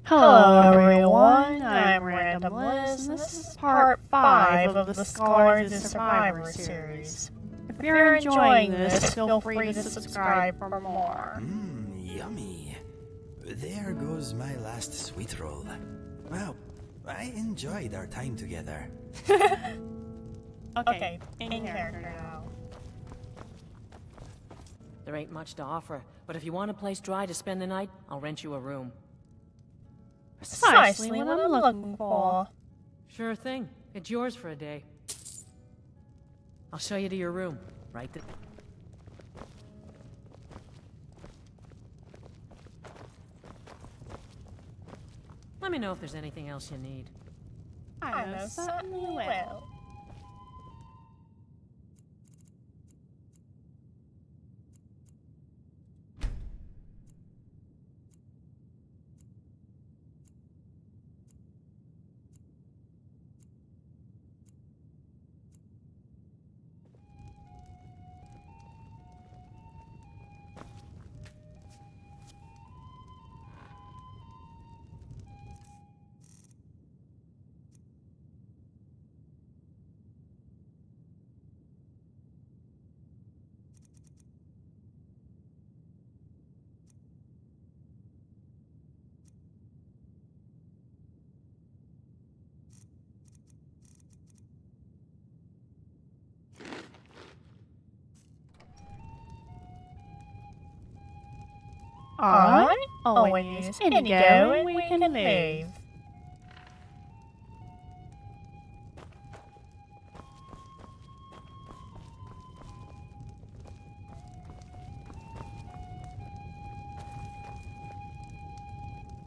Hello everyone, I'm RandomLiz, and this is part 5 of the Scholars and Survivors series. If you're enjoying this, feel free to subscribe for more. Yummy. There goes my last sweet roll. Well, I enjoyed our time together. Okay, in character now. There ain't much to offer, but if you want a place dry to spend the night, I'll rent you a room. Precisely what I'm looking for. Sure thing. It's yours for a day. I'll show you to your room. Right there. Let me know if there's anything else you need. I most certainly will. Alright, all we need is Inigo and we can leave.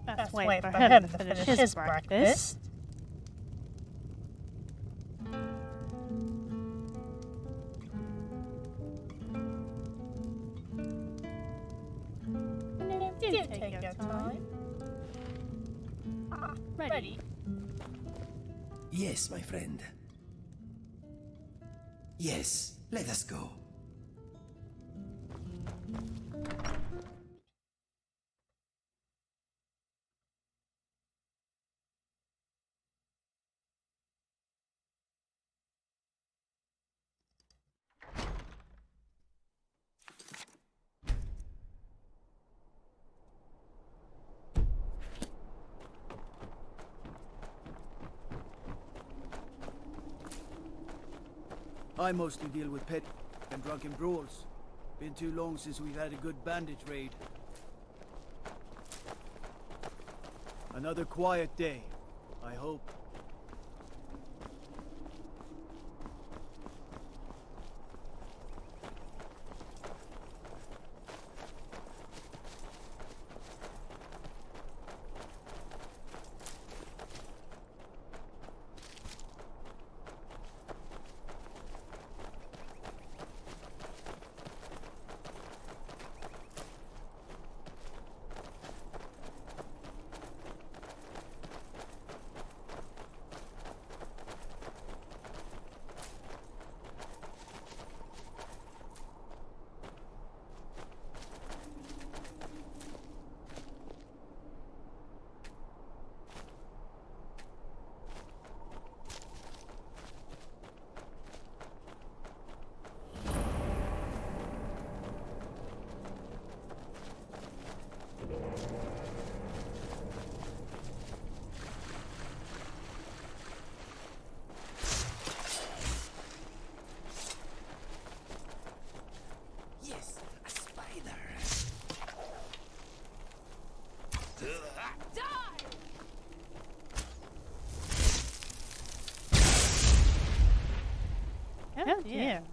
Let's wait for him to finish his breakfast. Do take your time. Ready? Yes, my friend. Yes, let us go. I mostly deal with pet and drunken brawls. Been too long since we've had a good bandage raid. Another quiet day, I hope. Yes, a spider. Oh dear.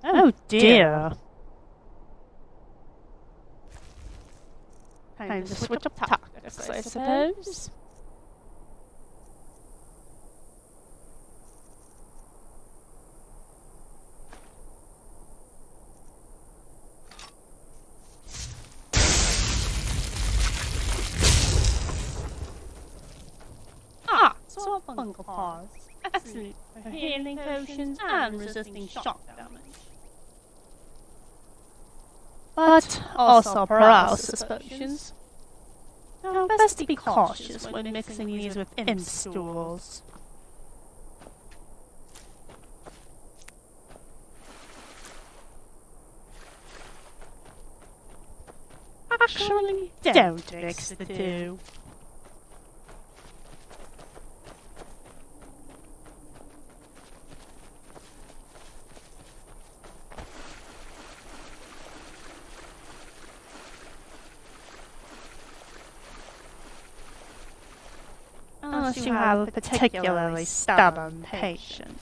Oh dear. Time to switch up tactics, I suppose. chemical pause, excellent for healing potions and resisting shock damage. But also paralysis potions. Now, best to be cautious when mixing these with imp stools. Actually, don't mix the two. Unless you have a particularly stubborn patient.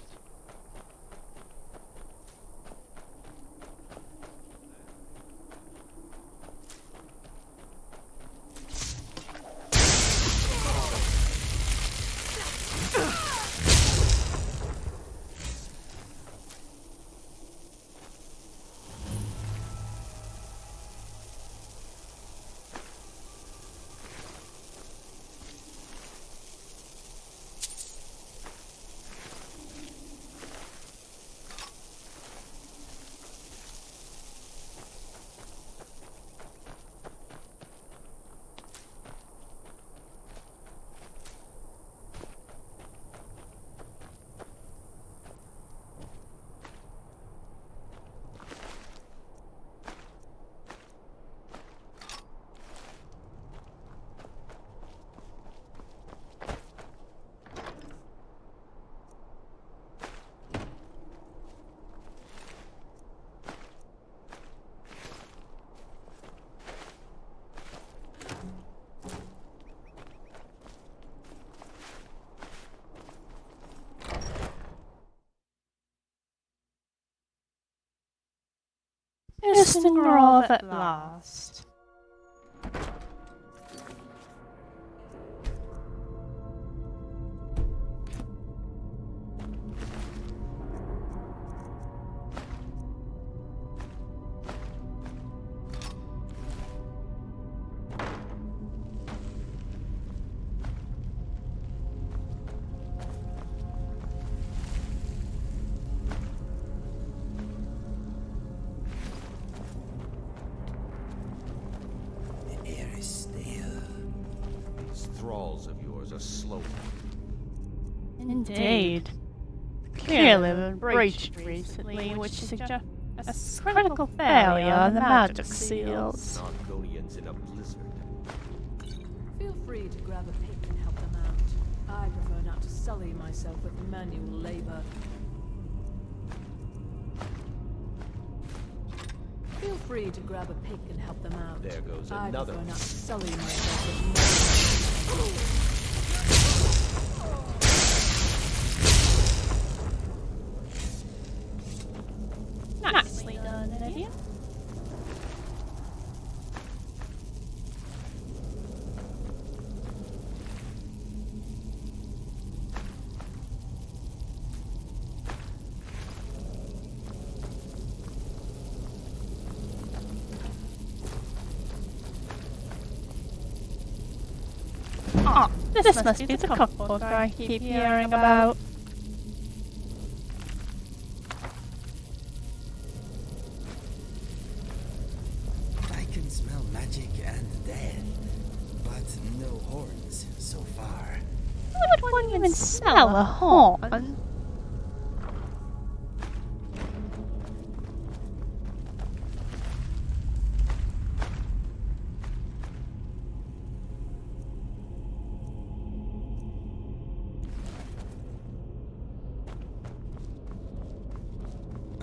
Ustengrav at last. Thralls of yours are slow. Indeed. Clearly been breached recently, which suggests a critical failure on the magic seals. Nargonians in a blizzard. Feel free to grab a pick and help them out. I prefer not to sully myself with manual labor. Feel free to grab a pick and help them out. There goes I another. prefer not to sully myself with manual labor. Nicely done, Lydia. Oh, this must be the cookbook I keep hearing about. I can smell magic and death, but no horns so far. Would one even smell a horn?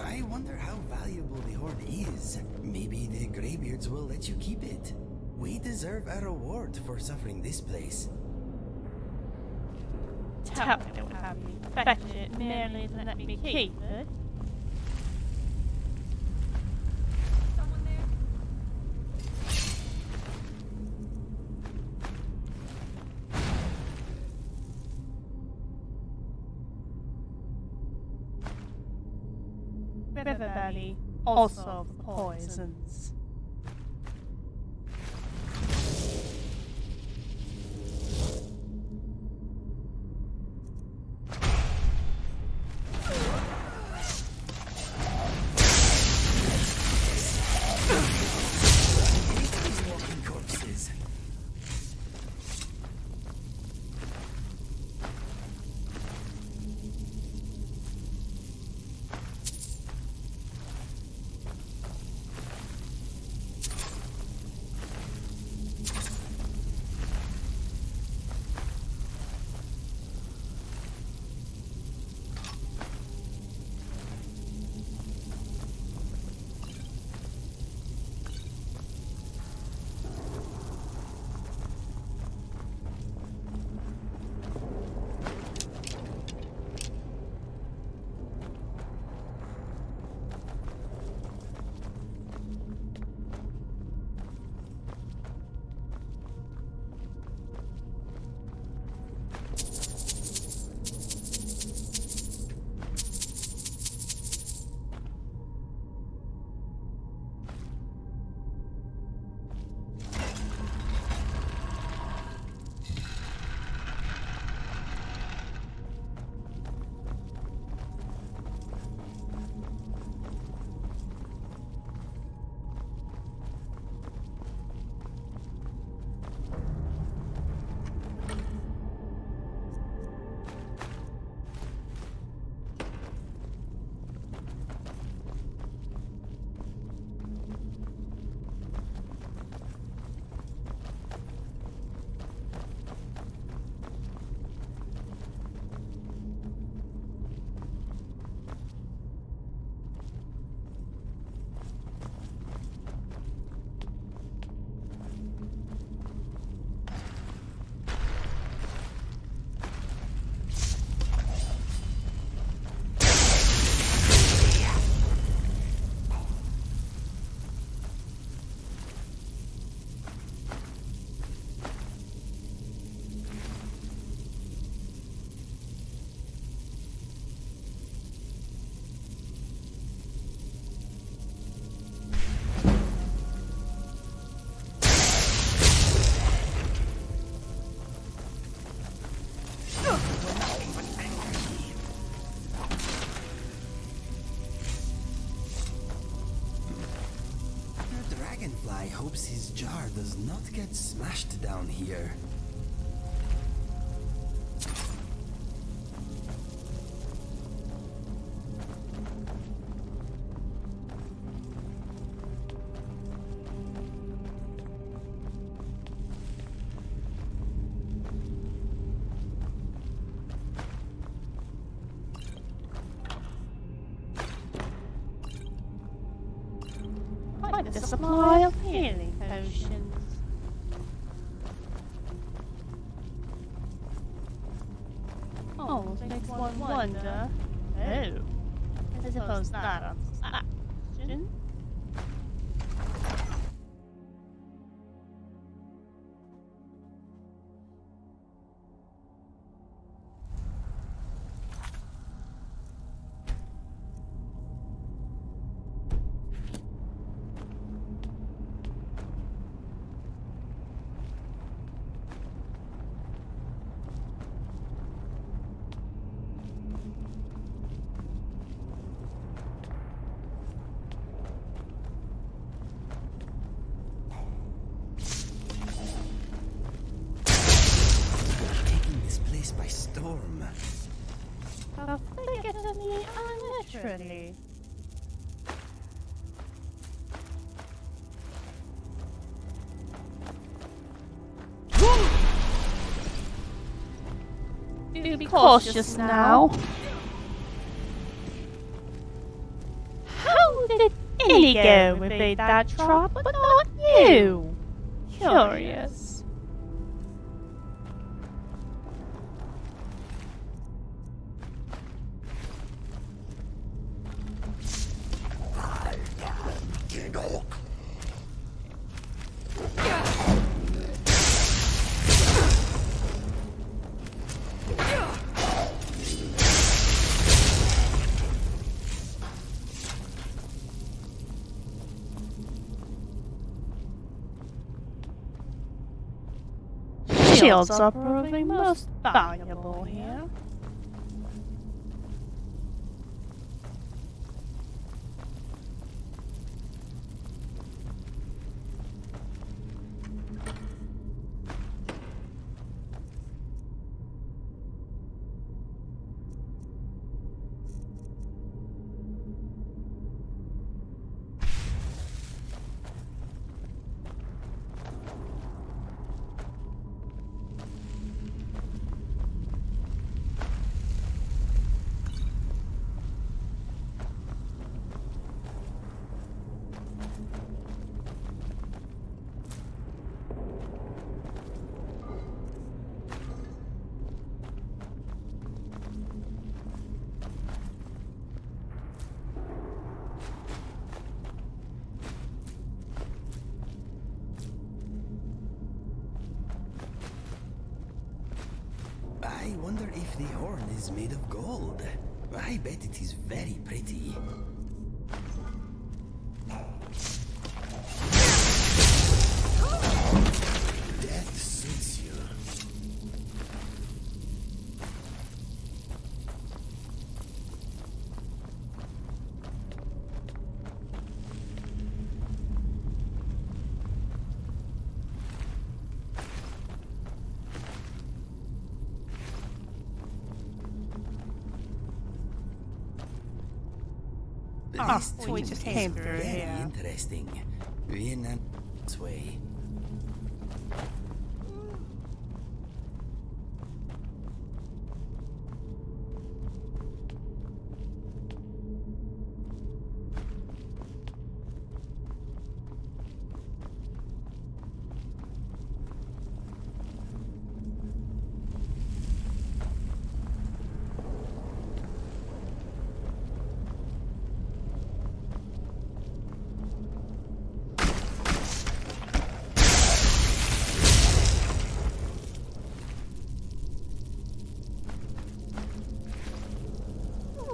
I wonder how valuable the horn is. Maybe the Greybeards will let you keep it. We deserve a reward for suffering this place. Tell me don't have me fetch it merely to let me keep it. Someone there? Riverwood, also poisons. dragonfly hopes his jar does not get smashed down here. Like the supply of healing potions. Oh, makes one wonder. Oh, I suppose that answers that question. By storm. How thick it in the unnaturally. Do be cautious now. How did Inigo evade that trap, but not you? Curious. Shields are proving most valuable here. I wonder if the horn is made of gold. I bet it is very pretty. Death suits you. We just came through very here. interesting. In a way.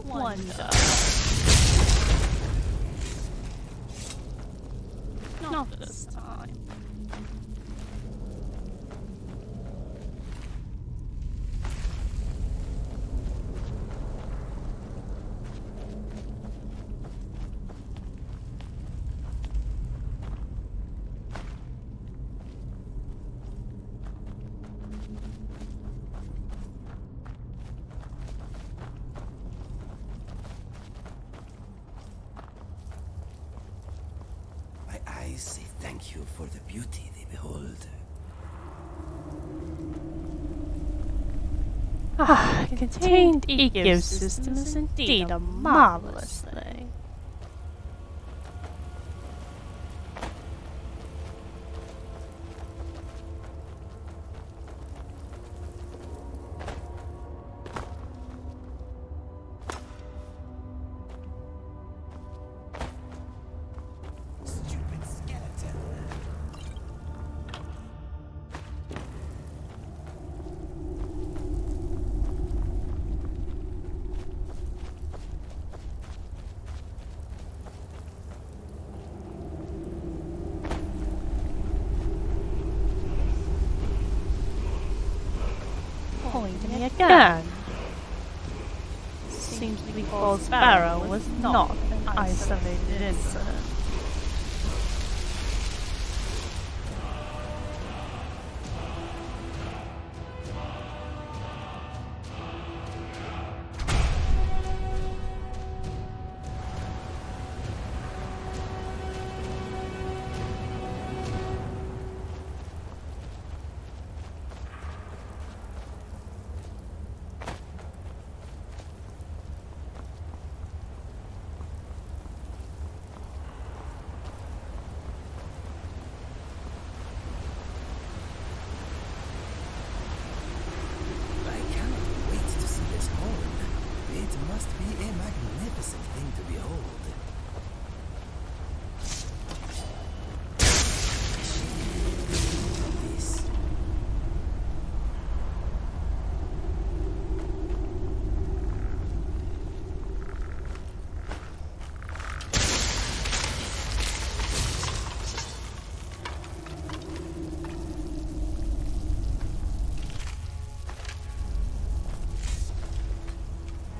Wonder. Not this time. always say thank you for the beauty they behold. Ah, a contained ecosystem is indeed a marvelous thing. Stupid skeleton. Pointing me again. Seems to be Paul's Sparrow was not an isolated incident. I cannot wait to see this horn. It must be a magnificent thing to behold. This.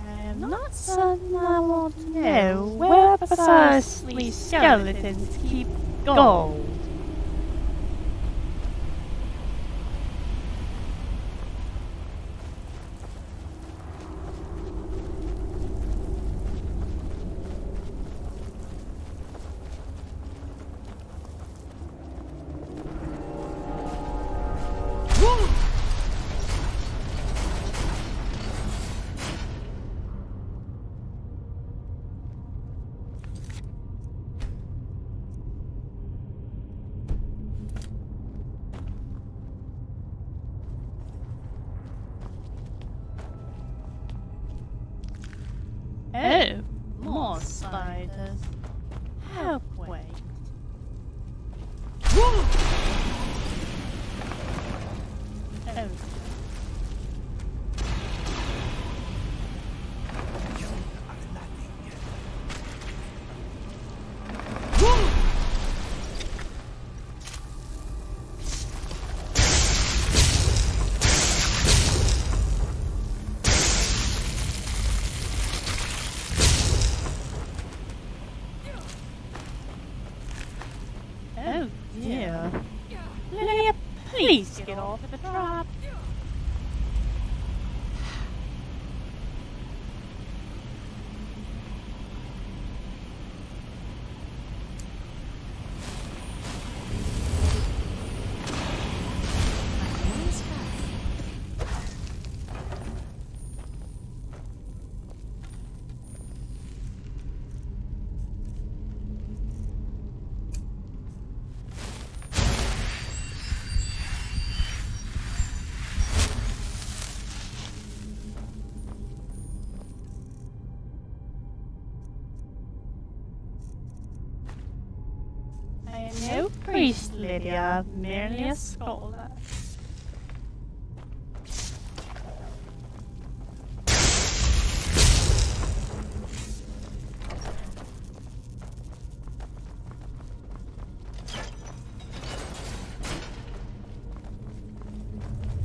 I am not certain I want to know where precisely skeletons keep gold. Oh, more spiders. How quaint. Oh. You are nothing. Oh dear. Lydia, please get off the trap. I am no priest, Lydia, merely a scholar.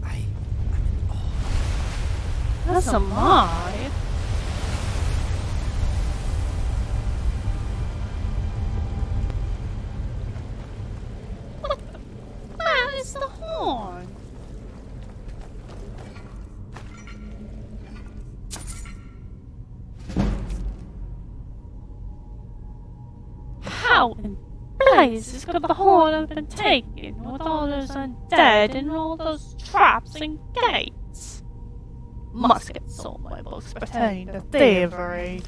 I am in awe. That's a lie. Where is the horn? How in places could the Horn have been taken with all those undead and all those traps and gates? Must get sold my books pertaining to thievery.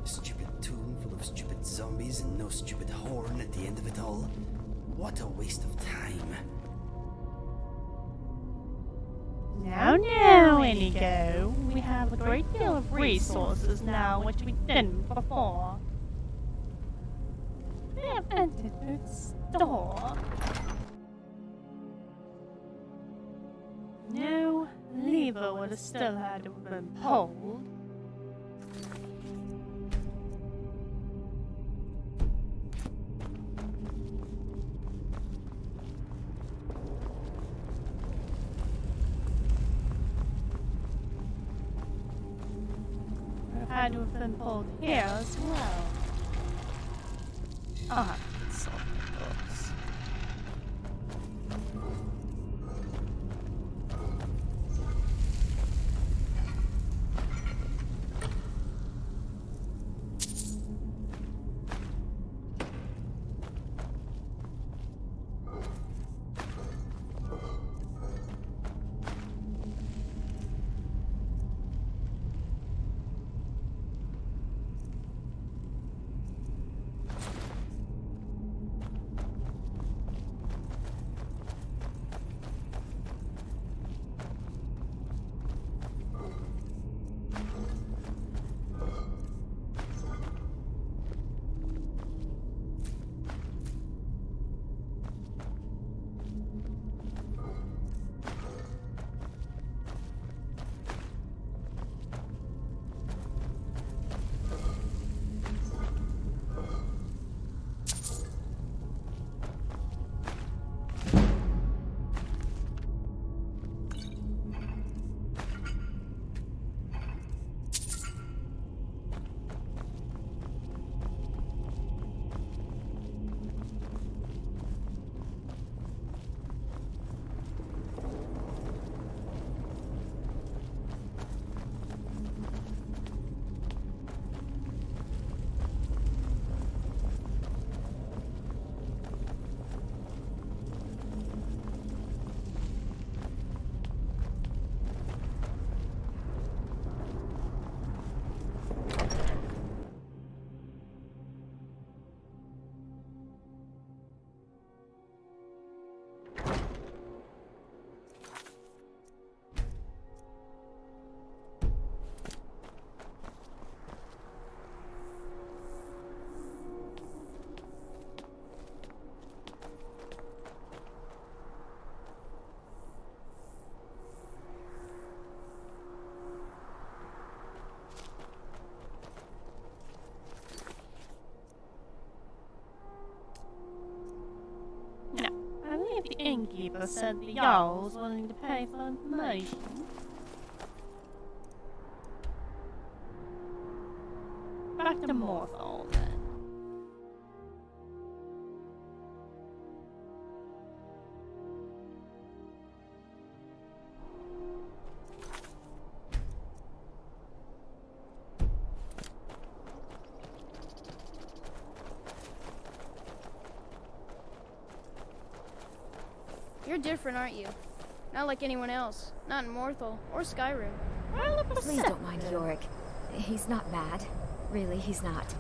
Stupid tomb full of stupid zombies and no stupid horn at the end of it all. What a waste of time. Now, Inigo, we have a great deal of resources now which we didn't before. We have entered its store. No lever would have still had to have been pulled. Had to have been pulled here as well. I'll have to consult the books. The innkeeper said the Jarl was willing to pay for information. Back to Morthal, then. You're different, aren't you? Not like anyone else. Not in Morthal or Skyrim. Please don't mind Yorick. He's not bad. Really, he's not.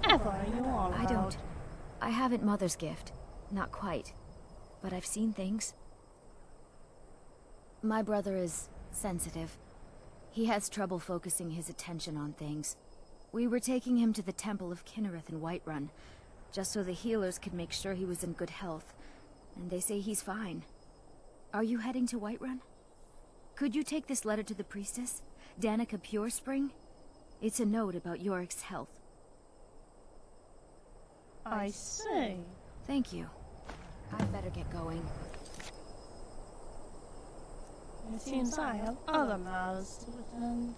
Ever you all I don't. I haven't Mother's gift. Not quite. But I've seen things. My brother is sensitive. He has trouble focusing his attention on things. We were taking him to the Temple of Kinnereth in Whiterun, just so the healers could make sure he was in good health. And they say he's fine. Are you heading to Whiterun? Could you take this letter to the priestess, Danica Purespring? It's a note about Yorick's health. I see. Thank you. I'd better get going. It seems I have other matters to attend.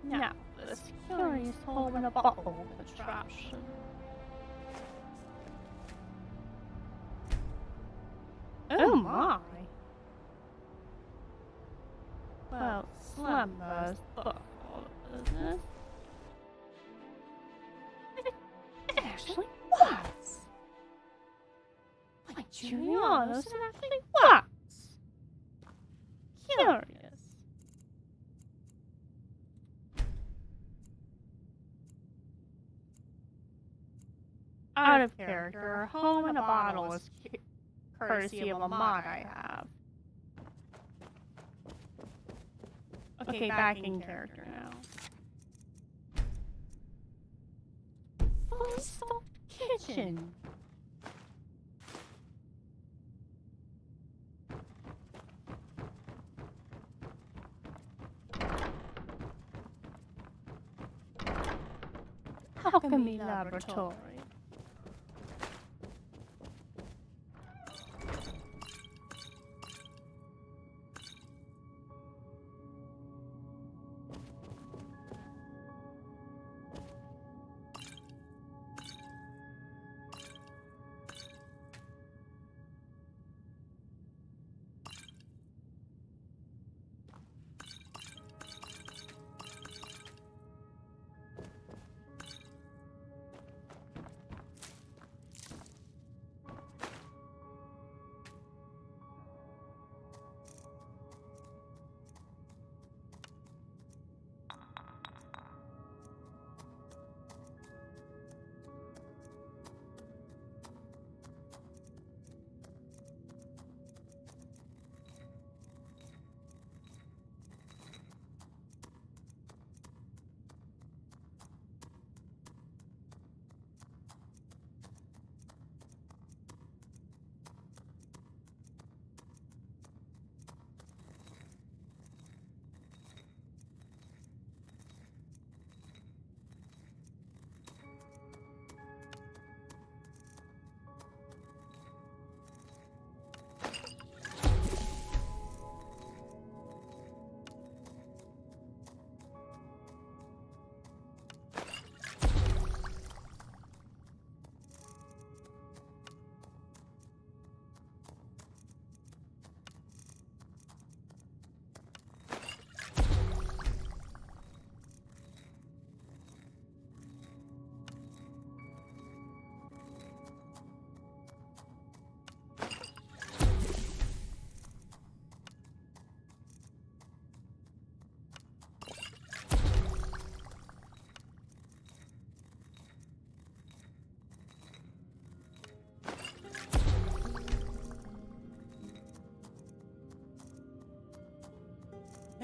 Now, this curious hole in a bottle contraption. Oh my! Well, Slumber's book all the business. It actually works! Like Juliana's, it actually works! Curious. Out of character, home in a bottle is courtesy of a mod I have. Okay, back in character now. Fully stocked kitchen. Alchemy laboratory.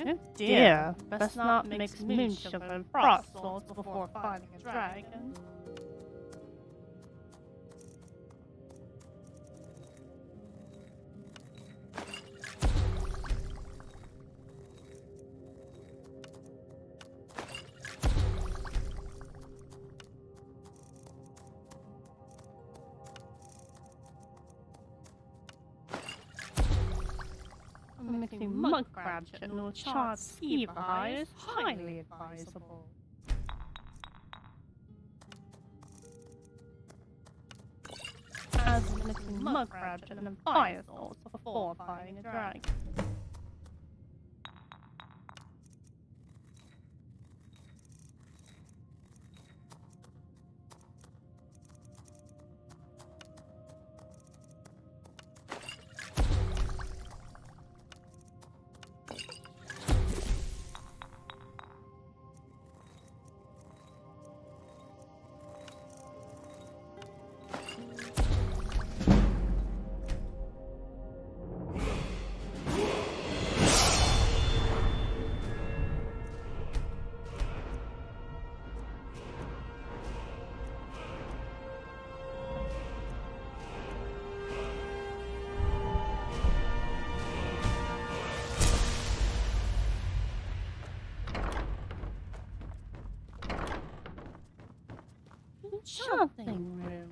Oh dear, best not mix moonsugar and frost salts before fighting a dragon. Mixing mud crab chitin with charred ski hide is highly advisable. As an smithing mud crabs and fire swords before fighting a dragon. Enchanting room.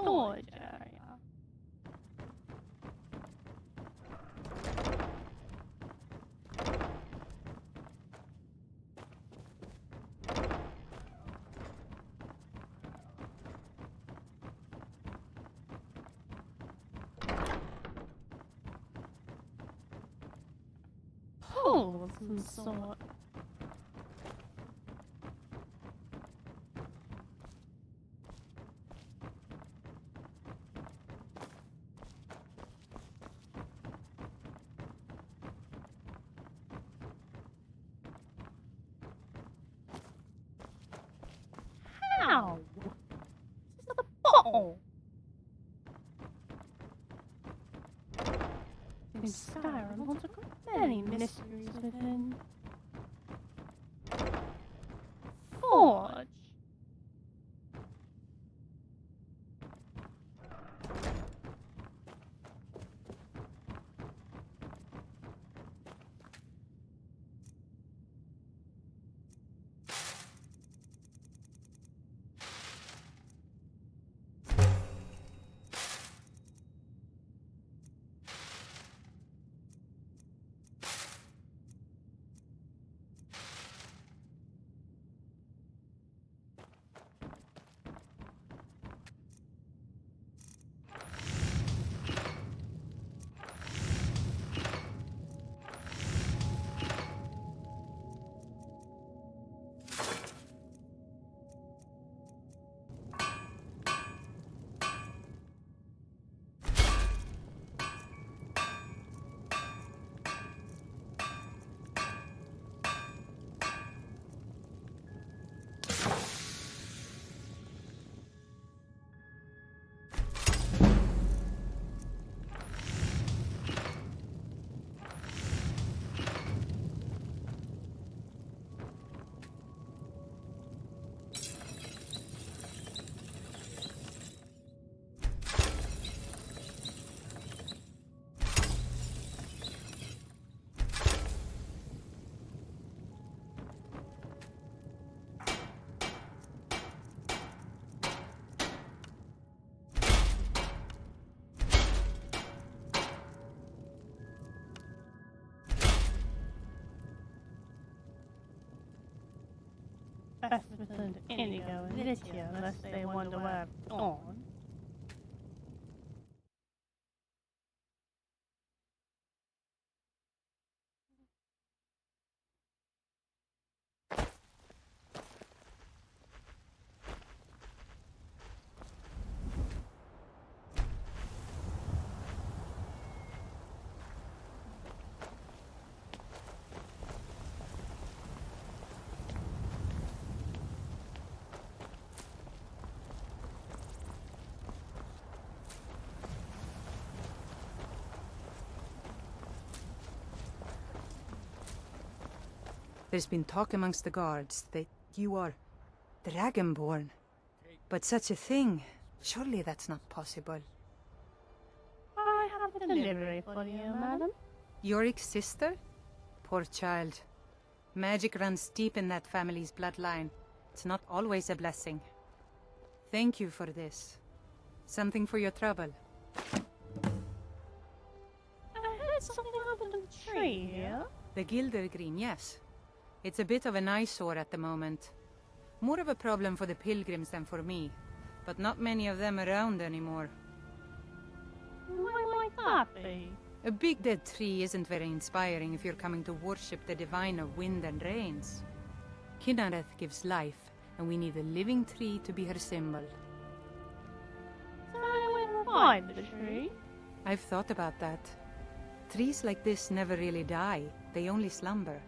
Storage area. Pool of some sort. How? This is a bottle. In Skyrim holds a great many mysteries within. Forge. Best return to Inigo and Lydia unless they wonder where I've gone. There's been talk amongst the guards that you are Dragonborn. But such a thing, surely that's not possible. I have a delivery for you, madam. Yorick's sister? Poor child. Magic runs deep in that family's bloodline. It's not always a blessing. Thank you for this. Something for your trouble. I heard something under the tree here. The Gildergreen, yes. It's a bit of an eyesore at the moment. More of a problem for the pilgrims than for me. But not many of them around anymore. Why might that be? A big dead tree isn't very inspiring if you're coming to worship the divine of wind and rains. Kynareth gives life, and we need a living tree to be her symbol. So we'll revive the tree? I've thought about that. Trees like this never really die, they only slumber.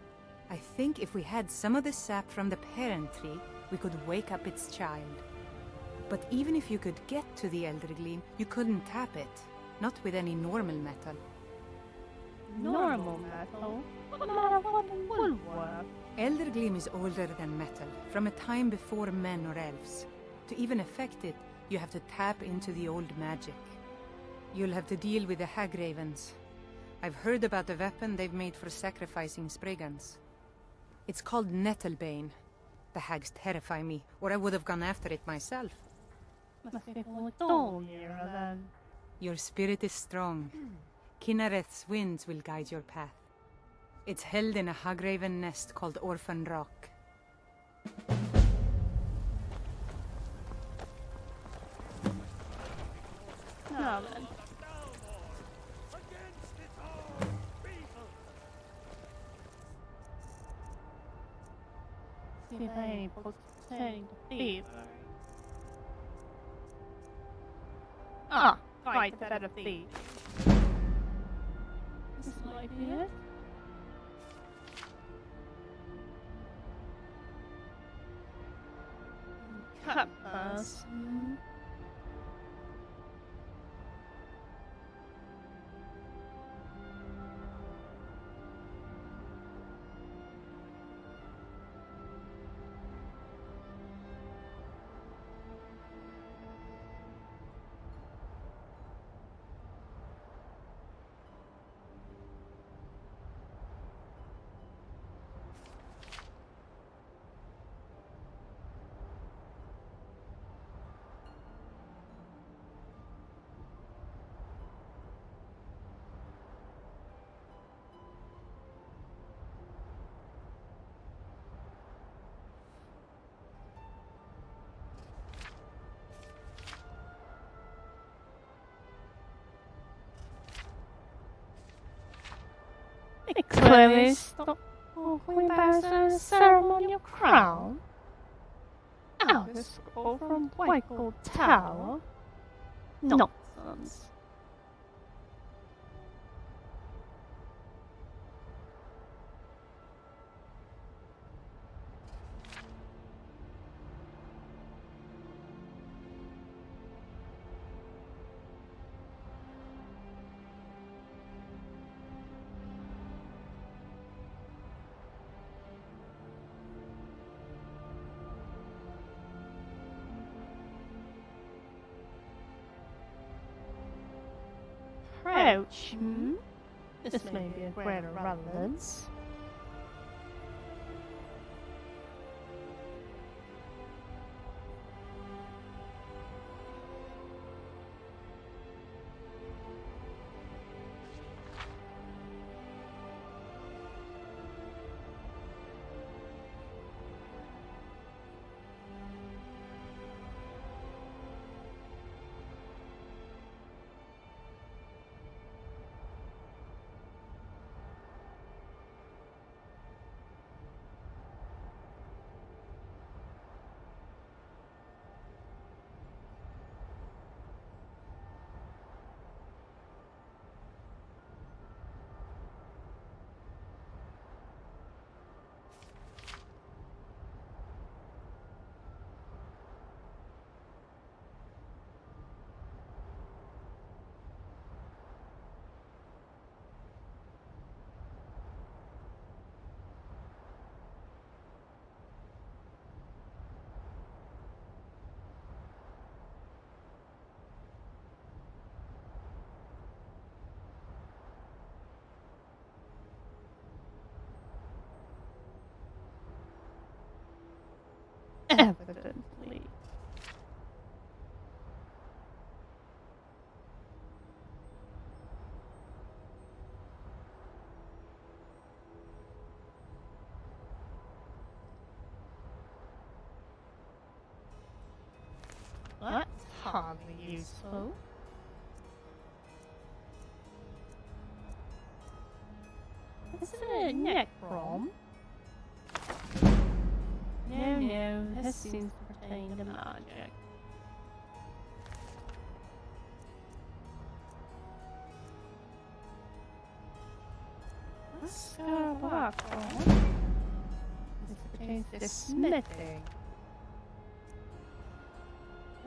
I think if we had some of the sap from the parent tree, we could wake up its child. But even if you could get to the Eldergleam, you couldn't tap it. Not with any normal metal. Normal metal? What matter what would work? Eldergleam is older than metal, from a time before men or elves. To even affect it, you have to tap into the old magic. You'll have to deal with the Hagravens. I've heard about the weapon they've made for sacrificing Spriggans. It's called Nettlebane. The hags terrify me, or I would have gone after it myself. Must be full of dawn here, then. Your spirit is strong. Kynareth's winds will guide your path. It's held in a Hagraven nest called Orphan Rock. Now then. See if any books pertaining to thievery. Ah, right, the bed of thieves. This might be it. Cutlass. It clearly stopped talking about a ceremonial crown. Out of scroll from Whitegold Tower. Nonsense. Ouch. This may be of greater relevance. hardly useful. Is it a necrom? No, this seems to pertain to magic. Let's go back on. This pertains to smithing.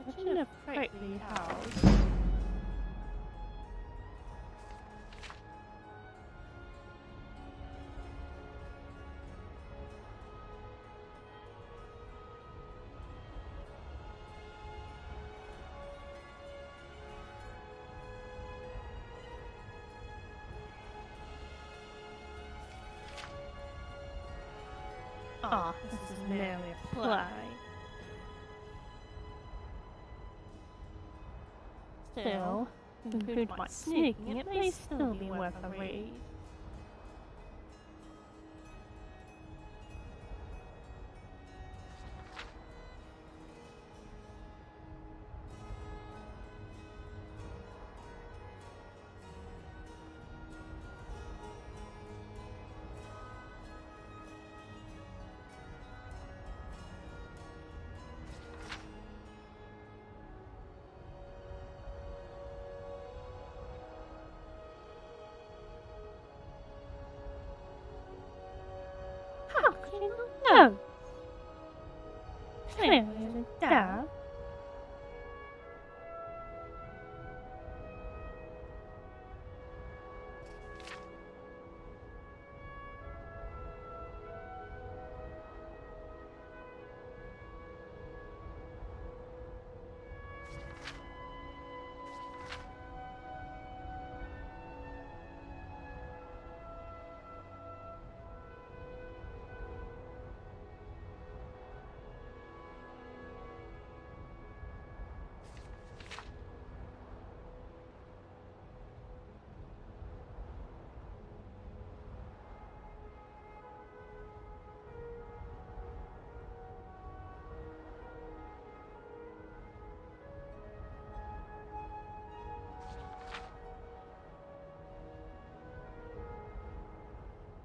Imagine a prickly house. This is merely a play. Still, to include my sneaking, it may still be worth a read. No. Clearly the dab.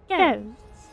Ghosts.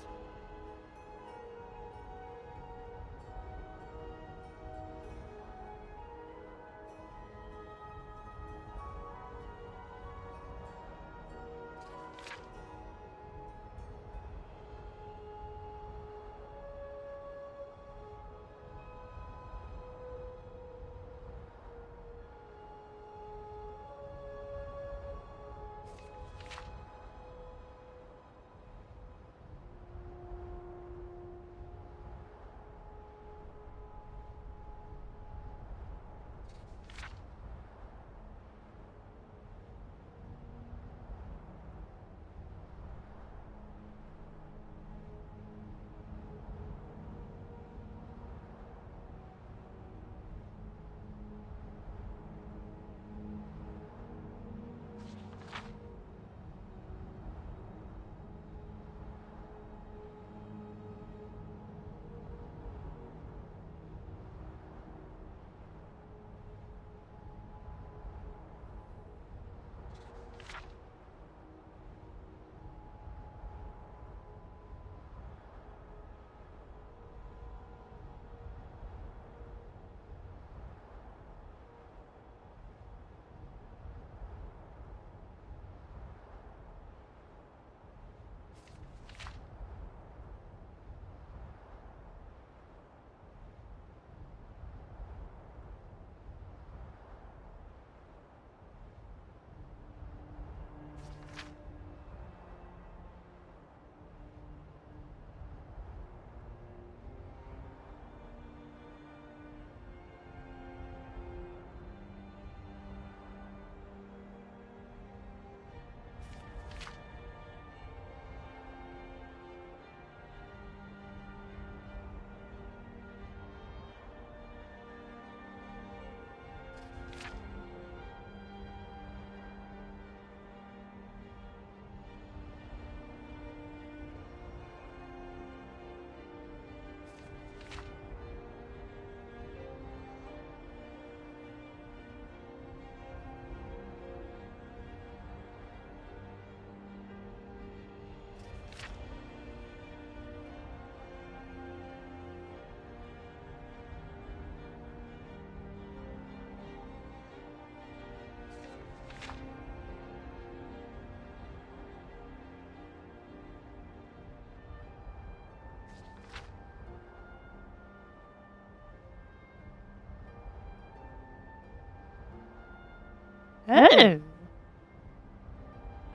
Oh!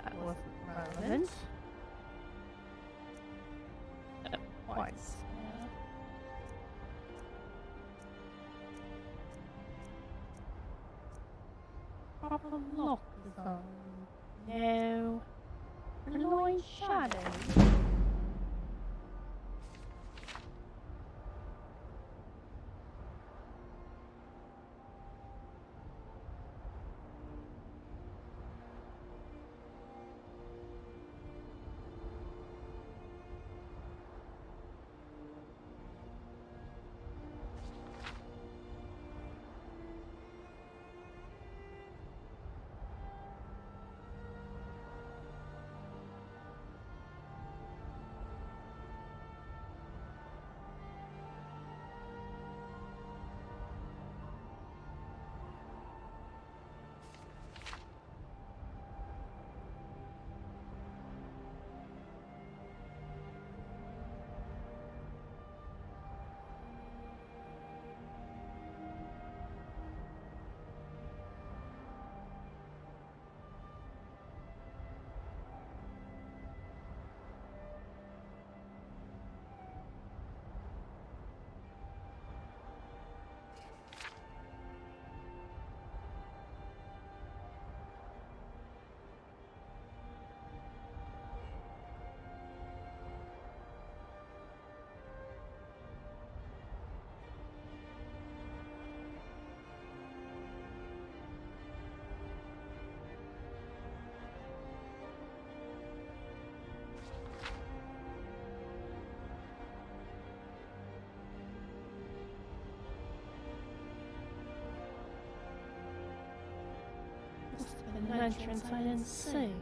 That wasn't relevant. Twice. Problem lock is on. No. Annoying shadow. An entrance I didn't see.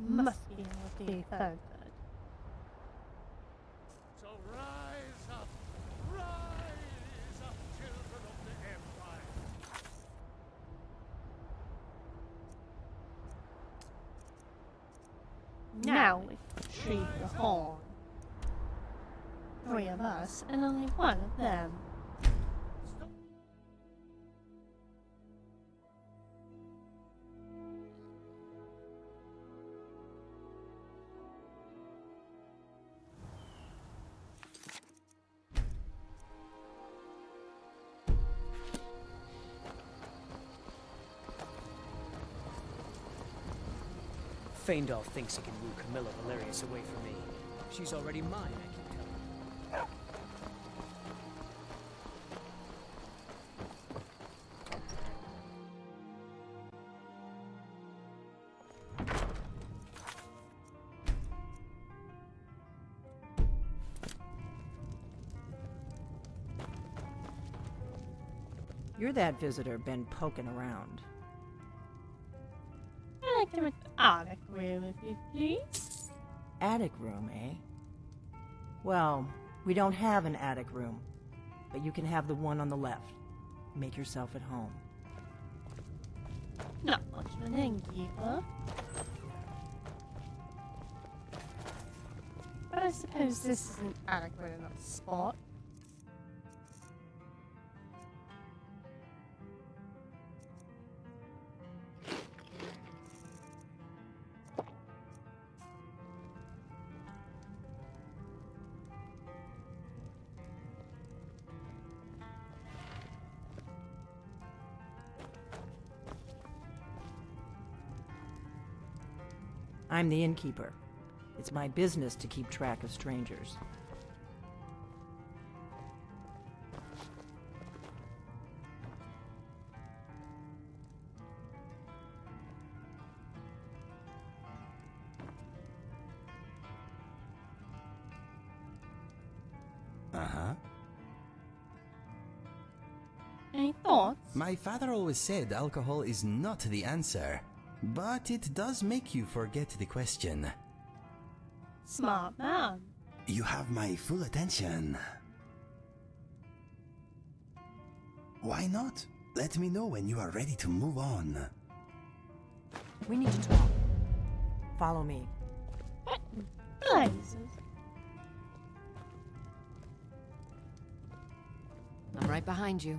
Must be able to affected. So rise up, children of the Empire. Now we retrieve the horn. 3 of us and only 1 of them. Feindal thinks he can woo Camilla Valerius away from me. She's already mine, I keep telling him. You're that visitor been poking around. I'd like to make the attic room if you please. Attic room, eh? Well, we don't have an attic room, but you can have the one on the left. Make yourself at home. Not much of an innkeeper. But I suppose this isn't adequate enough spot. I'm the innkeeper. It's my business to keep track of strangers. Uh-huh. Any thoughts? My father always said alcohol is not the answer, but it does make you forget the question. Smart man. You have my full attention. Why not? Let me know when you are ready to move on. We need to talk. Follow me. Blazes. I'm right behind you.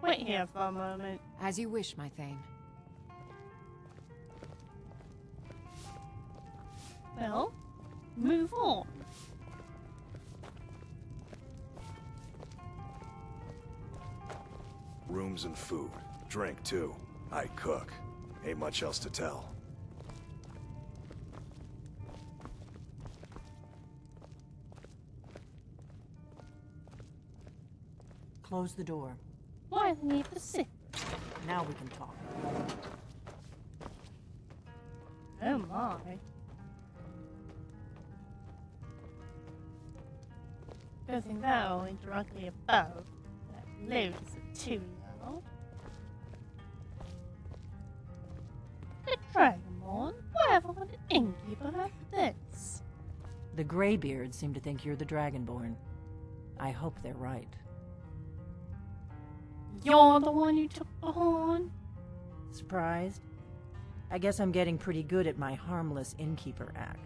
Wait here for a moment. As you wish, my Thane. Well, move on. Rooms and food. Drink, too. I cook. Ain't much else to tell. Close the door. Why need to sit? Now we can talk. Oh my. Good thing that only directly above. That loads it too now. The Dragonborn? Whatever would an innkeeper have this? The Greybeards seem to think you're the Dragonborn. I hope they're right. You're the one who took the horn? Surprised? I guess I'm getting pretty good at my harmless innkeeper act.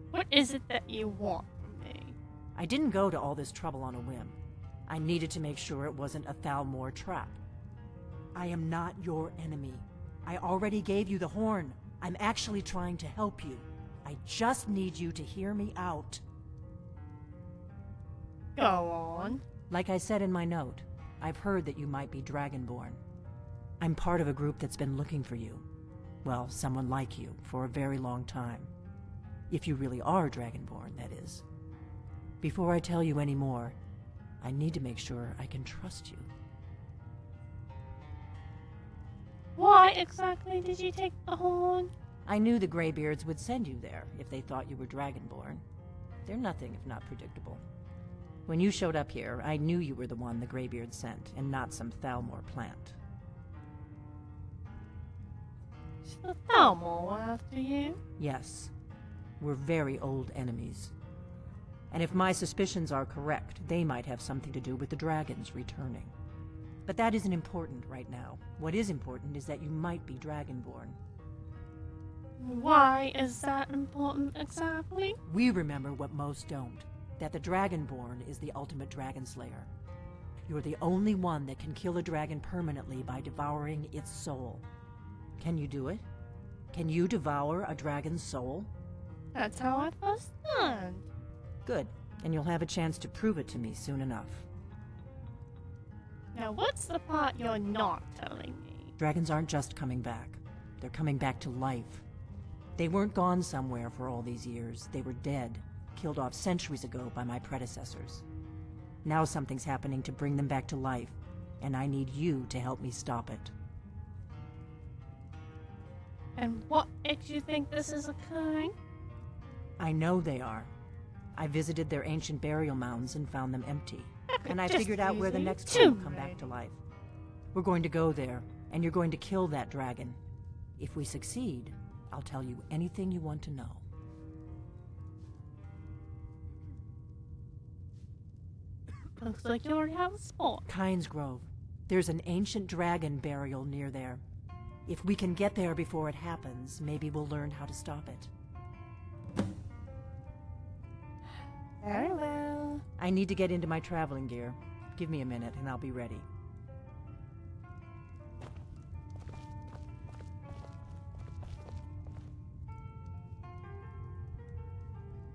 What is it that you want from me? I didn't go to all this trouble on a whim. I needed to make sure it wasn't a Thalmor trap. I am not your enemy. I already gave you the horn. I'm actually trying to help you. I just need you to hear me out. Go on. Like I said in my note, I've heard that you might be Dragonborn. I'm part of a group that's been looking for you. Well, someone like you, for a very long time. If you really are Dragonborn, that is. Before I tell you any more, I need to make sure I can trust you. Why exactly did you take the horn? I knew the Greybeards would send you there if they thought you were Dragonborn. They're nothing if not predictable. When you showed up here, I knew you were the one the Greybeards sent, and not some Thalmor plant. Should the Thalmor after you? Yes. We're very old enemies. And if my suspicions are correct, they might have something to do with the dragons returning. But that isn't important right now. What is important is that you might be Dragonborn. Why is that important exactly? We remember what most don't. That the Dragonborn is the ultimate dragon slayer. You're the only one that can kill a dragon permanently by devouring its soul. Can you do it? Can you devour a dragon's soul? That's how I first learned. Good, and you'll have a chance to prove it to me soon enough. Now what's the part you're not telling me? Dragons aren't just coming back. They're coming back to life. They weren't gone somewhere for all these years. They were dead, killed off centuries ago by my predecessors. Now something's happening to bring them back to life, and I need you to help me stop it. And what makes you think this is occurring? I know they are. I visited their ancient burial mounds and found them empty. And I figured out where the next one will come back to life. We're going to go there, and you're going to kill that dragon. If we succeed, I'll tell you anything you want to know. Looks like you already have a spot. Canis Grove. There's an ancient dragon burial near there. If we can get there before it happens, maybe we'll learn how to stop it. Very well. I need to get into my traveling gear. Give me a minute and I'll be ready.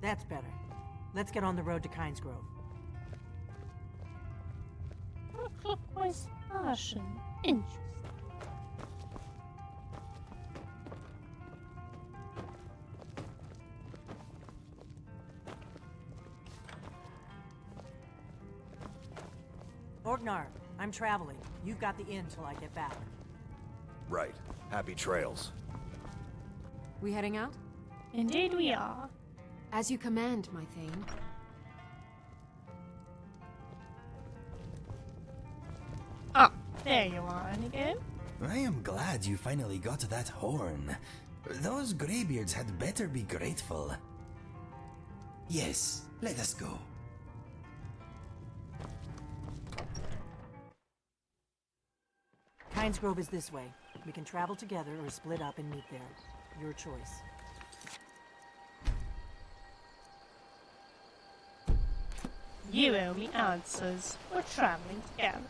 That's better. Let's get on the road to Canis Grove. Clockwise fashion. Interesting. Orgnar, I'm traveling. You've got the inn till I get back. Right. Happy trails. We heading out? Indeed we are. As you command, my Thane. Ah, there you are, Inigo. I am glad you finally got that horn. Those greybeards had better be grateful. Yes, let us go. Canis Grove is this way. We can travel together or split up and meet there. Your choice. You owe me answers. We're traveling together.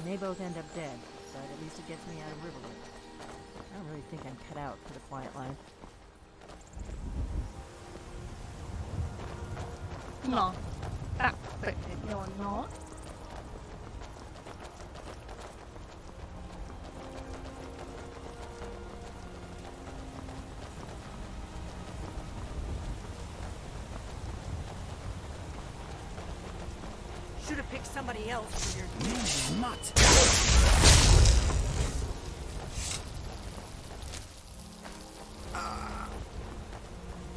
We may both end up dead, but at least it gets me out of Riverwood. I don't really think I'm cut out for the quiet life. No, that quick you're not. Should have picked somebody else for your... Not.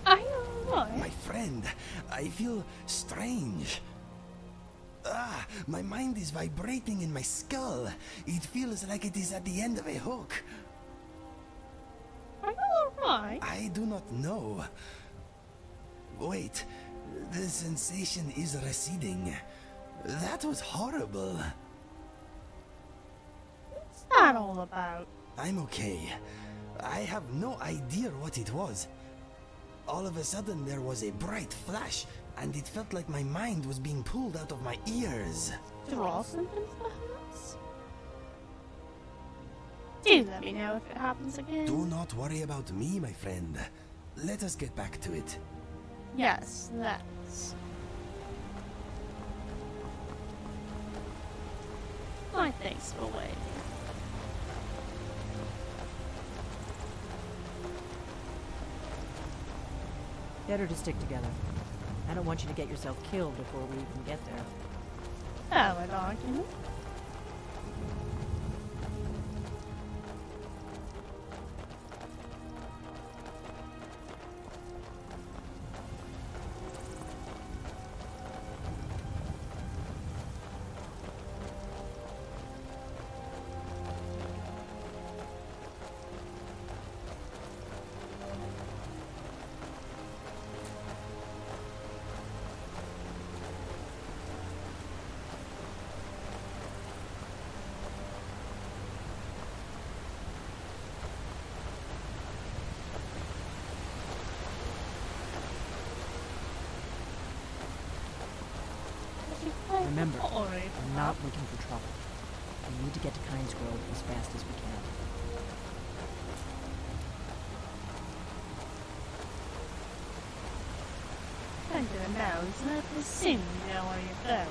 Are you alright? My friend, I feel strange. My mind is vibrating in my skull. It feels like it is at the end of a hook. Are you alright? I do not know. Wait, the sensation is receding. That was horrible. What's that all about? I'm okay. I have no idea what it was. All of a sudden there was a bright flash, and it felt like my mind was being pulled out of my ears. Draw symptoms, perhaps? Do let me know if it happens again. Do not worry about me, my friend. Let us get back to it. Yes, let's. My thanks for waiting. Better to stick together. I don't want you to get yourself killed before we even get there. Valid argument. Remember, I'm not looking for trouble. We need to get to Canis Grove as fast as we can. Under the nose, and I presume you know where you're going.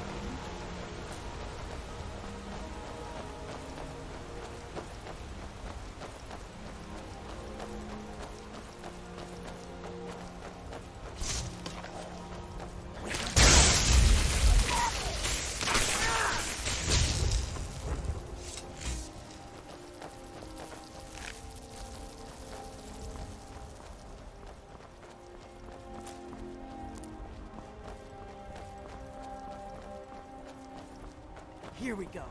Here we go.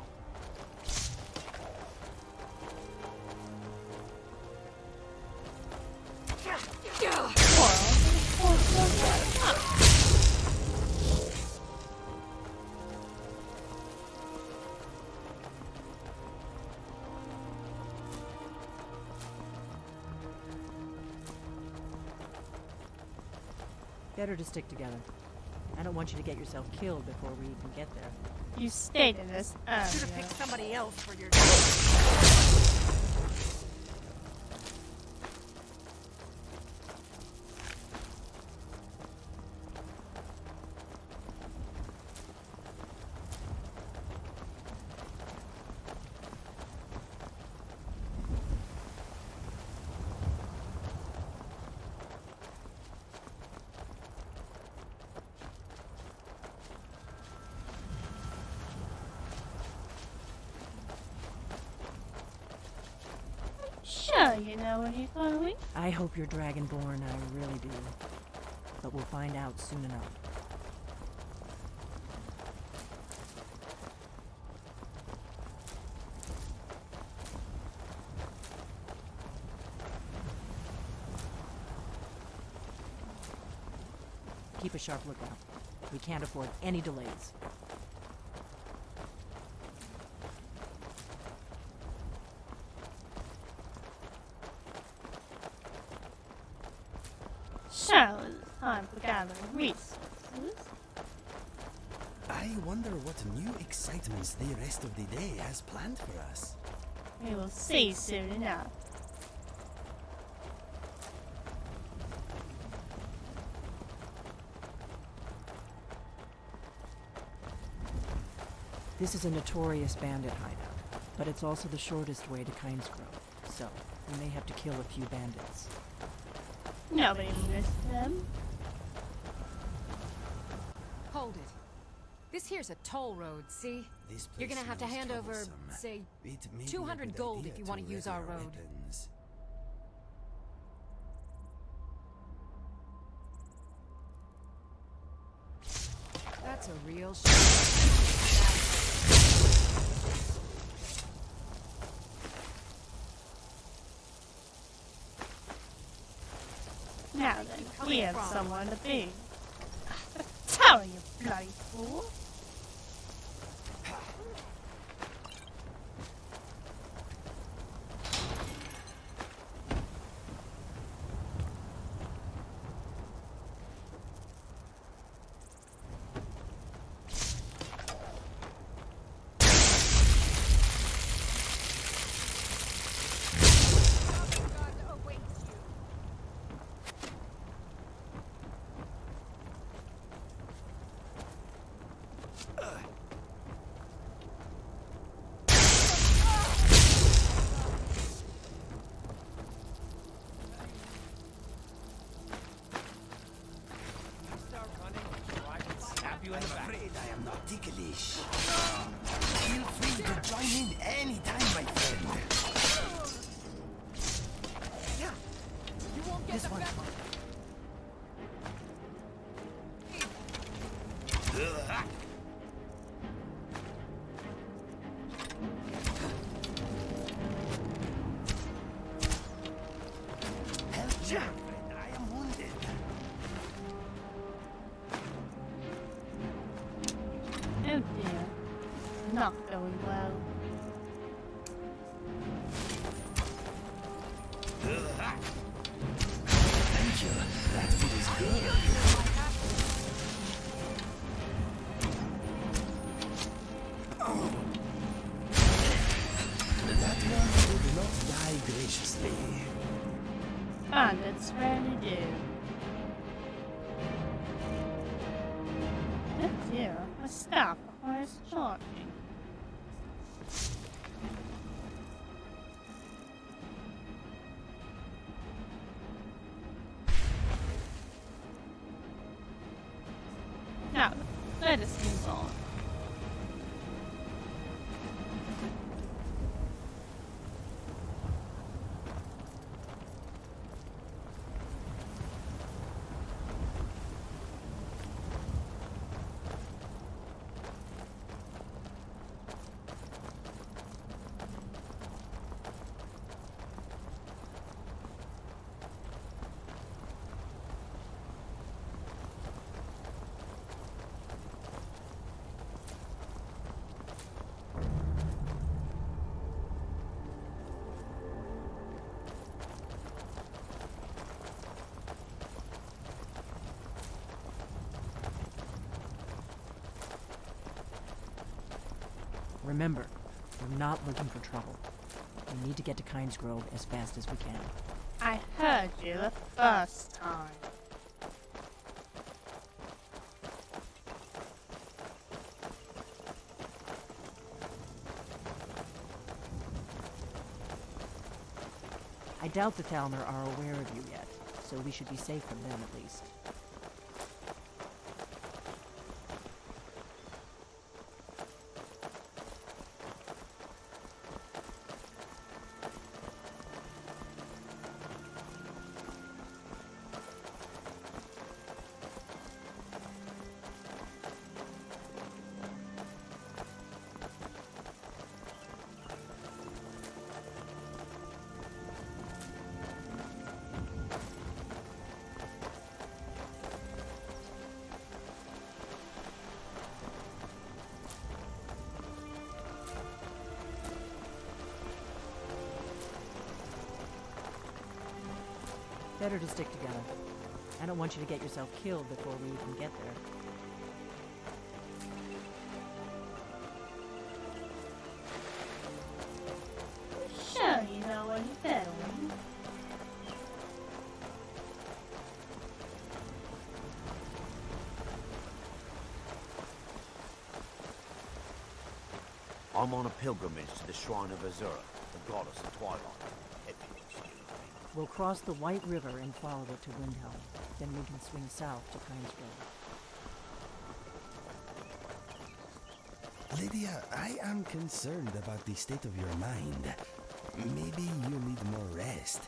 Better to stick together. I don't want you to get yourself killed before we even get there. You stated this earlier. Should have picked somebody else for your... Oh, you know what he's doing? I hope you're Dragonborn, I really do. But we'll find out soon enough. Keep a sharp lookout. We can't afford any delays. So, it's time for gathering resources. I wonder what new excitements the rest of the day has planned for us. We will see soon enough. This is a notorious bandit hideout, but it's also the shortest way to Canis Root, so we may have to kill a few bandits. Nobody missed them. Hold it. This here's a toll road, see? You're gonna have to hand over, say, 200 gold if you want to use our road. That's a real Now then, we have someone to be. Tell you, bloody fool. I'm afraid I am not ticklish. Feel free to join in anytime, my friend. Yeah. You won't get This the one. best. Help me, my friend. I am wounded. Oh dear. Not going well. Thank you. That food is good. Oh. That one did not die graciously. And it's rarely do. Oh dear, my staff requires charging. Now, let us move on. Remember, we're not looking for trouble. We need to get to Canis Grove as fast as we can. I heard you the first time. I doubt the Thalmor are aware of you yet, so we should be safe from them at least. Better to stick together. I don't want you to get yourself killed before we even get there. Sure, you know what you're doing. I'm on a pilgrimage to the shrine of Azura, the goddess of twilight. If you excuse me. We'll cross the White River and follow it to Windhelm. Then we can swing south to Canis Root. Lydia, I am concerned about the state of your mind. Maybe you need more rest.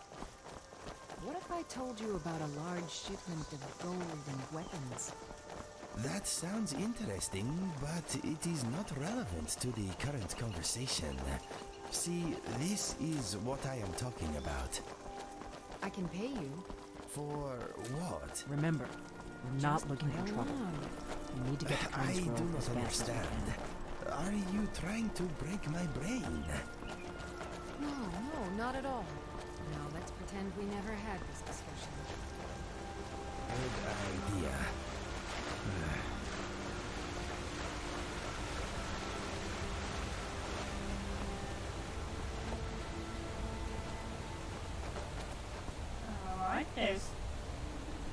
What if I told you about a large shipment of gold and weapons? That sounds interesting, but it is not relevant to the current conversation. See, this is what I am talking about. I can pay you. For what? Remember, we're not looking for trouble. You need to get to I Canis do Root as not fast as we understand. can. Are you trying to break my brain? No, not at all. Now let's pretend we never had this discussion. Good idea. Alright, there's...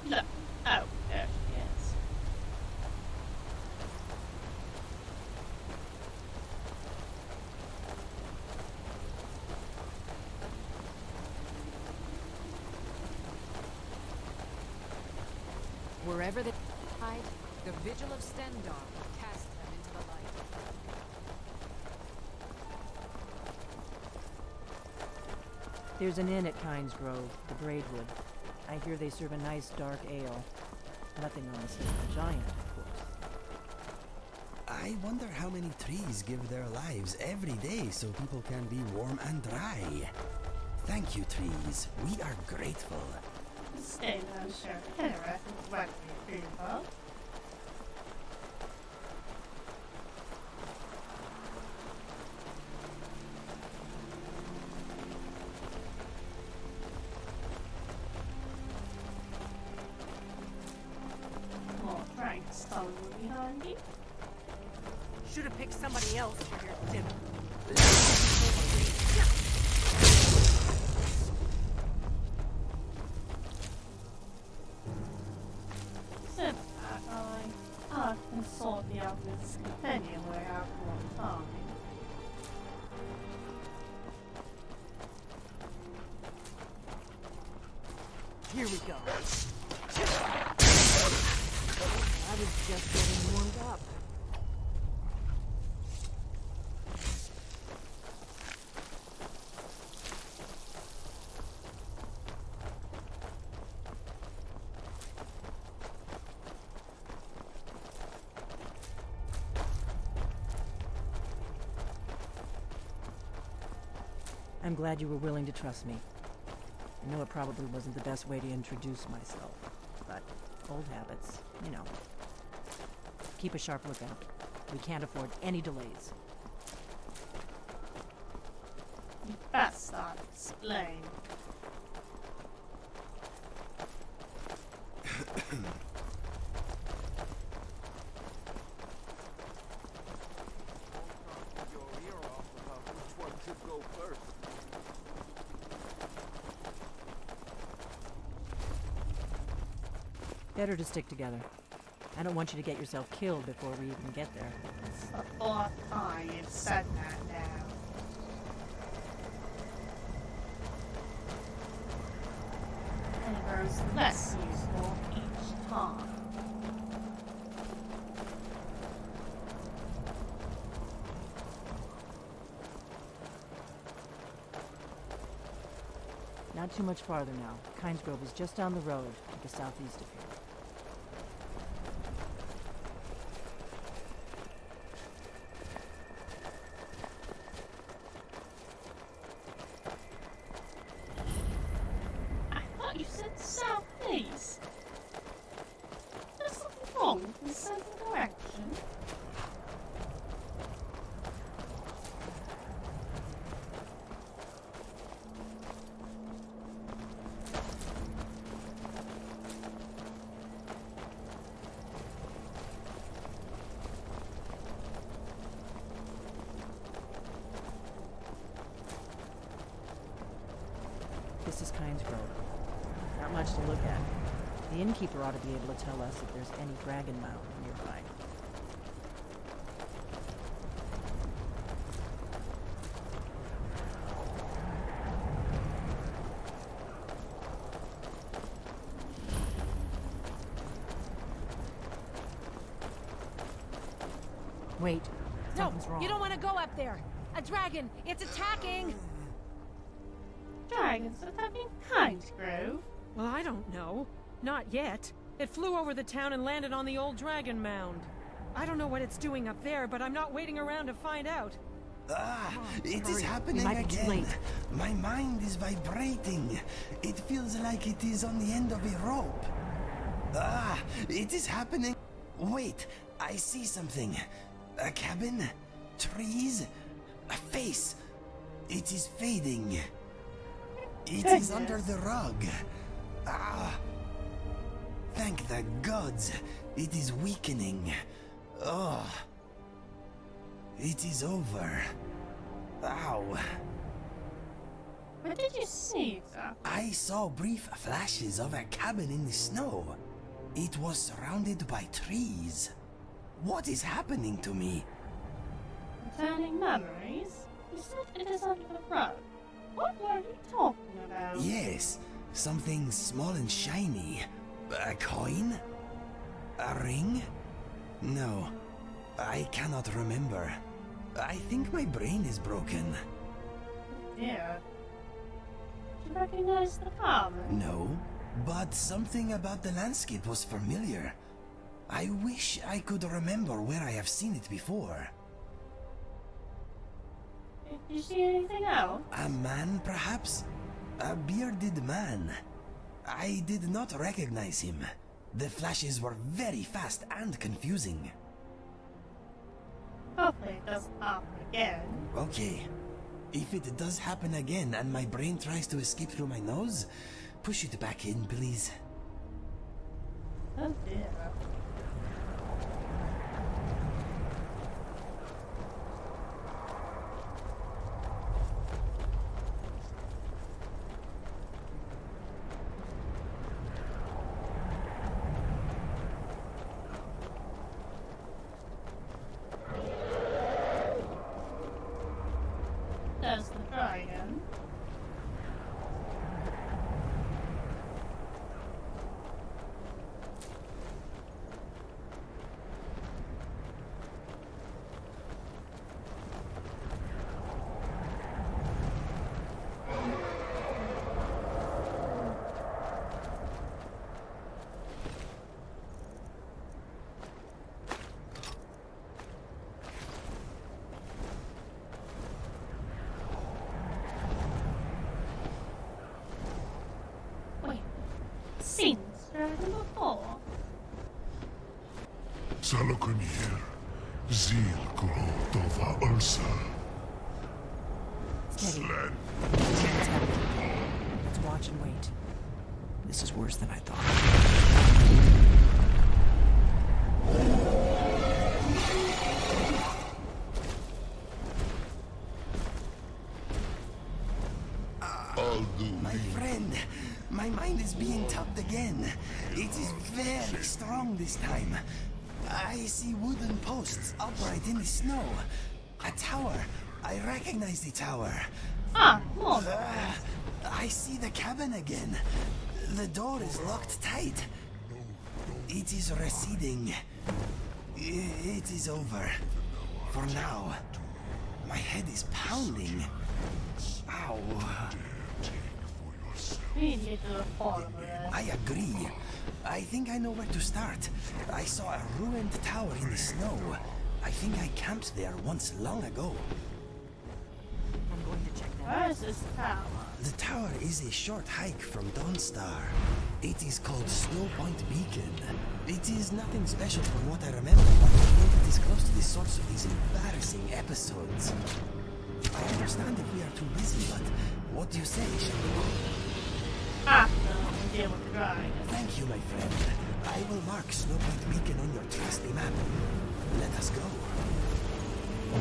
No. Oh, there she is. Wherever they hide, the Vigil of Stendar will cast them into the light. There's an inn at Canis Grove, the Braidwood. I hear they serve a nice dark ale. Nothing on the scale of a giant, of course. I wonder how many trees give their lives every day so people can be warm and dry. Thank you, trees. We are grateful. Stay down, sure. Interesting. What do you people? More drinks stolen behind you. Should have picked somebody else for your dinner. Sit back, I consult the Alchemist's Compendium where I have more time. Here we go. I was just getting warmed up. I'm glad you were willing to trust me. I know it probably wasn't the best way to introduce myself, but old habits, you know. Keep a sharp lookout. We can't afford any delays. You best start explain. Better to stick together. I don't want you to get yourself killed before we even get there. It's the fourth time you've said that now. And it grows less useful each time. Not too much farther now. Canis Grove is just down the road, to the southeast of here. I thought you said southeast. There's something wrong with the sense of direction. This is Canis Root. Not much to look at. The innkeeper ought to be able to tell us if there's any dragon mound nearby. Wait, something's wrong. You don't want to go up there. A dragon! It's attacking! Dragons attacking Canis Root? Well, I don't know. Not yet. It flew over the town and landed on the old dragon mound. I don't know what it's doing up there, but I'm not waiting around to find out. It is happening again. My mind is vibrating. It feels like it is on the end of a rope. It is happening. Wait, I see something. A cabin, trees, a face. It is fading. It is under the rug. Thank the gods. It is weakening. It is over. Ow. What did you see exactly? I saw brief flashes of a cabin in the snow. It was surrounded by trees. What is happening to me? Returning memories? You said it is under the rug. What were you talking about? Yes, something small and shiny. A coin? A ring? No, I cannot remember. I think my brain is broken. Yeah. Did you recognize the cabin? No, but something about the landscape was familiar. I wish I could remember where I have seen it before. Did you see anything else? A man, perhaps? A bearded man. I did not recognize him. The flashes were very fast and confusing. Hopefully it doesn't happen again. Okay. If it does happen again and my brain tries to escape through my nose, push it back in, please. Oh dear. There's the dragon. Seen this dragon before. Salakunir, Zil Kurotova Ursa. Steady. Sled. Let's watch and wait. This is worse than I thought. My friend, my mind is being tapped again. It is very strong this time. I see wooden posts upright in the snow. A tower. I recognize the tower. I see the cabin again. The door is locked tight. It is receding. It is over. For now. My head is pounding. Ow. I agree. I think I know where to start. I saw a ruined tower in the snow. I think I camped there once long ago. I'm going to check that. Where is this tower? The tower is a short hike from Dawnstar. It is called Snow Point Beacon. It is nothing special from what I remember, but I think it is close to the source of these embarrassing episodes. I understand if we are too busy, but what do you say, shall we go? Deal with the dragon. Thank you, my friend. I will mark Snow Point Beacon on your trusty map. Let us go.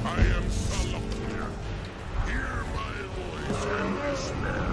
I am Salakir. Hear my voice and despair.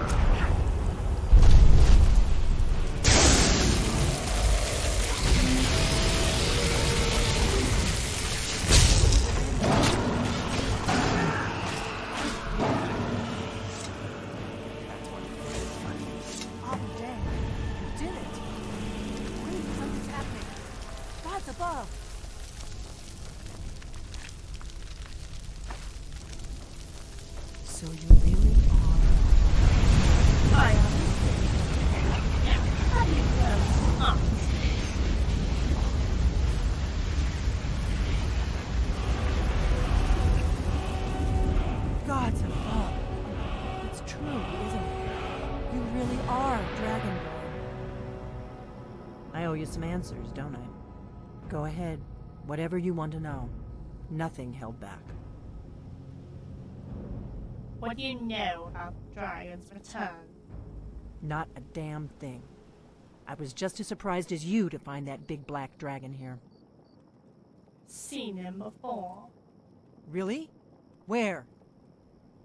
Dragonborn. I owe you some answers, don't I? Go ahead. Whatever you want to know. Nothing held back. What do you know about the dragon's return? Not a damn thing. I was just as surprised as you to find that big black dragon here. Seen him before. Really? Where?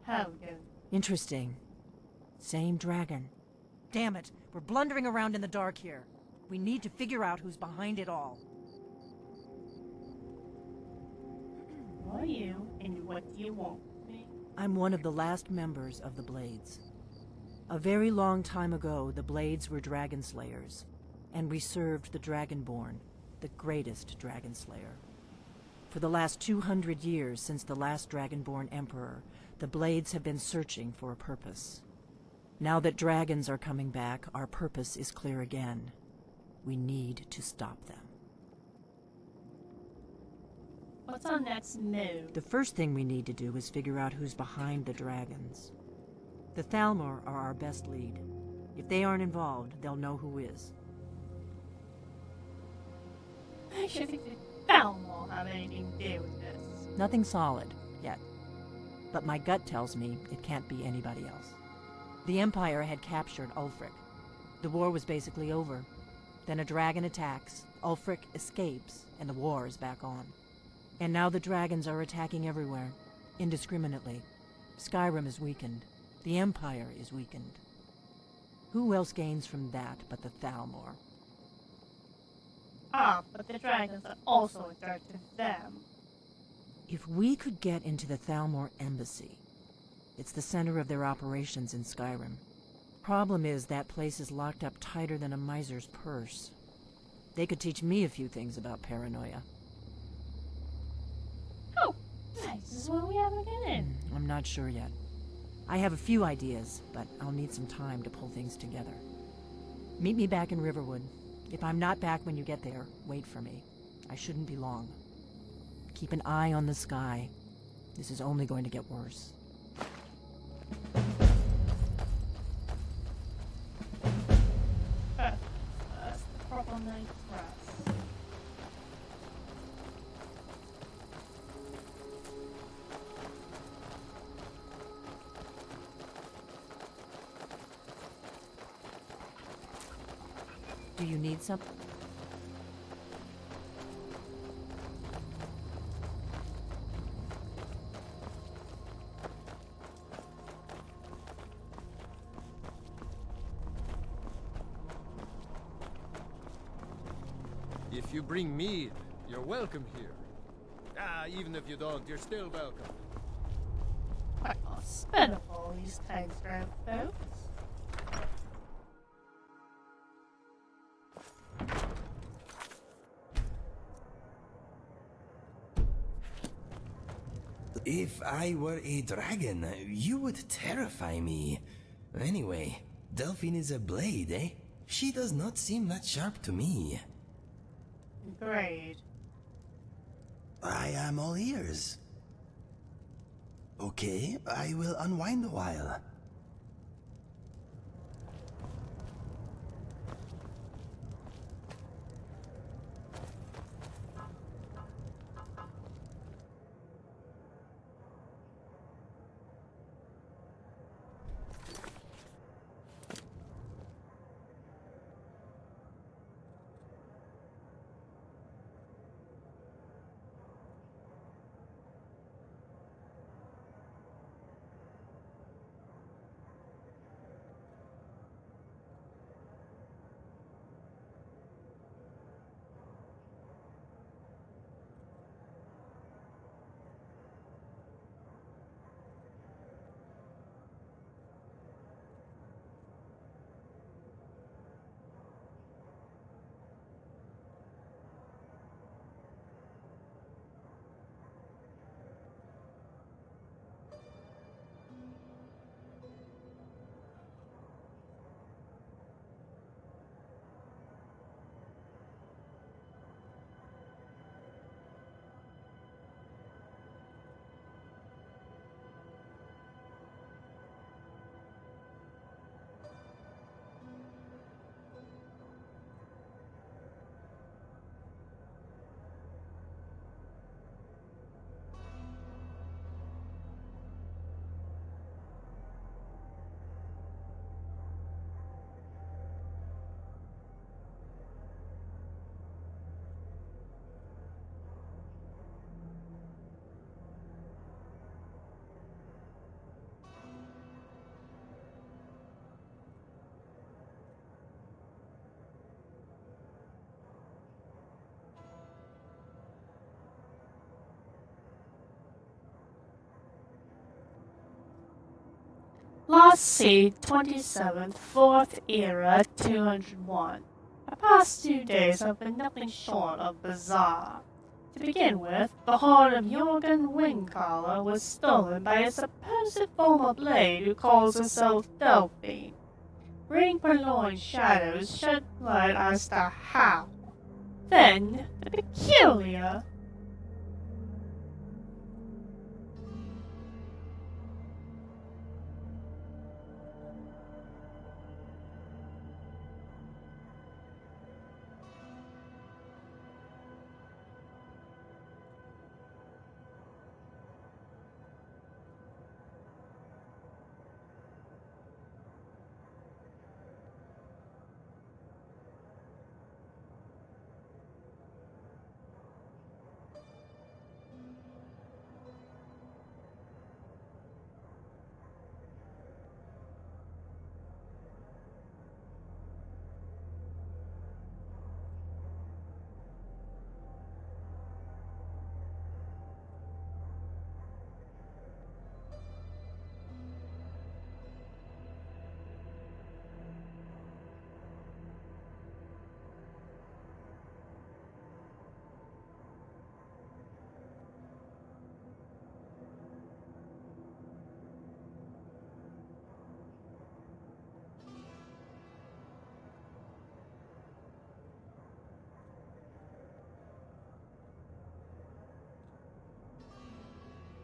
Helgen. Interesting. Same dragon. Damn it, we're blundering around in the dark here. We need to figure out who's behind it all. Who are you, and what do you want with me? I'm one of the last members of the Blades. A very long time ago, the Blades were dragon slayers, and we served the Dragonborn, the greatest dragon slayer. For the last 200 years since the last Dragonborn Emperor, the Blades have been searching for a purpose. Now that dragons are coming back, our purpose is clear again. We need to stop them. What's our next move? The first thing we need to do is figure out who's behind the dragons. The Thalmor are our best lead. If they aren't involved, they'll know who is. I should think the Thalmor have anything to do with this. Nothing solid, yet. But my gut tells me it can't be anybody else. The Empire had captured Ulfric. The war was basically over. Then a dragon attacks, Ulfric escapes, and the war is back on. And now the dragons are attacking everywhere, indiscriminately. Skyrim is weakened. The Empire is weakened. Who else gains from that but the Thalmor? Ah, but the dragons are also a threat to them. If we could get into the Thalmor embassy, it's the center of their operations in Skyrim. Problem is, that place is locked up tighter than a miser's purse. They could teach me a few things about paranoia. Oh, this is where we have to get in. I'm not sure yet. I have a few ideas, but I'll need some time to pull things together. Meet me back in Riverwood. If I'm not back when you get there, wait for me. I shouldn't be long. Keep an eye on the sky. This is only going to get worse. That's the proper night rest. Do you need something? If you bring mead, you're welcome here. Even if you don't, you're still welcome. Quite hospitable, these Timestrand folks. If I were a dragon, you would terrify me. Anyway, Delphine is a blade, eh? She does not seem that sharp to me. Great. I am all ears. Okay, I will unwind a while. Last seed 27th, 4th era 201. The past 2 days have been nothing short of bizarre. To begin with, the heart of Jorgen Wingcaller was stolen by a supposed former blade who calls herself Delphine. Ring purloined shadows shed light as to how. Then, the peculiar.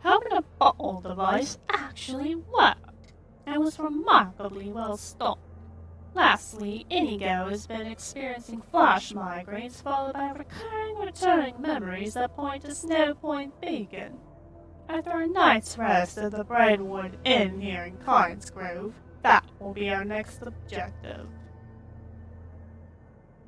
Having a bottle device actually worked, and was remarkably well stocked. Lastly, Inigo has been experiencing flash migraines followed by recurring returning memories that point to Snow Point Beacon. After a night's rest at the Breezehome Inn here in Canis Grove, that will be our next objective.